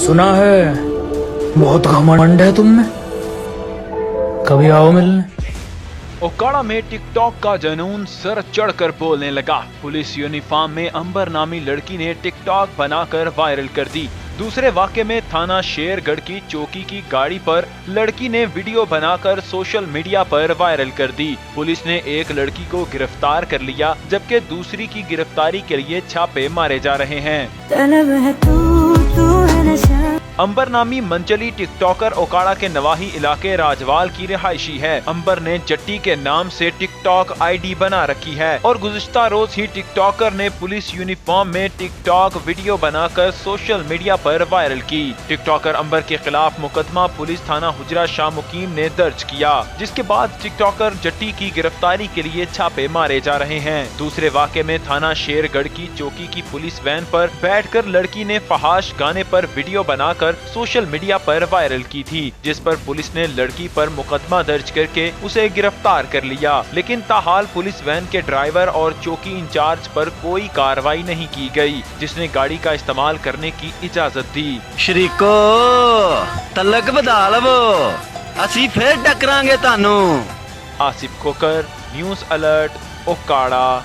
सुना है बहुत घमंड है तुम में, कभी आओ मिलने। ओकाड़ा में टिकटॉक का जनून सर चढ़कर बोलने लगा। पुलिस यूनिफॉर्म में अंबर नामी लड़की ने टिकटॉक बनाकर वायरल कर दी। दूसरे वाक़ये में थाना शेरगढ़ की चौकी की गाड़ी पर लड़की ने वीडियो बनाकर सोशल मीडिया पर वायरल कर दी। पुलिस ने एक लड़की को गिरफ्तार कर लिया, जबकि दूसरी की गिरफ्तारी के लिए छापे मारे जा रहे हैं। अंबर नामी मंचली टिकटॉकर ओकाड़ा के नवाही इलाके राजवाल की रिहायशी है। अंबर ने जट्टी के नाम से टिकटॉक आईडी बना रखी है और गुज़िश्ता रोज ही टिकटॉकर ने पुलिस यूनिफॉर्म में टिकटॉक वीडियो बनाकर सोशल मीडिया पर वायरल की। टिकटॉकर अंबर के खिलाफ मुकदमा पुलिस थाना हुजरा शाह मुकीम ने दर्ज किया, जिसके बाद टिकटॉकर जट्टी की गिरफ्तारी के लिए छापे मारे जा रहे हैं। दूसरे वाक़ये में थाना शेरगढ़ की चौकी की पुलिस वैन पर बैठकर लड़की ने फहाश गाने पर वीडियो बनाकर सोशल मीडिया पर वायरल की थी, जिस पर पुलिस ने लड़की पर मुकदमा दर्ज करके उसे गिरफ्तार कर लिया। लेकिन ताहाल पुलिस वैन के ड्राइवर और चौकी इंचार्ज पर कोई कार्रवाई नहीं की गई, जिसने गाड़ी का इस्तेमाल करने की इजाजत दी। शरीको तलक बधा लवो, असी फिर टकरांगे तानू। आसिफ खोकर, न्यूज़ अलर्ट, ओकाड़ा।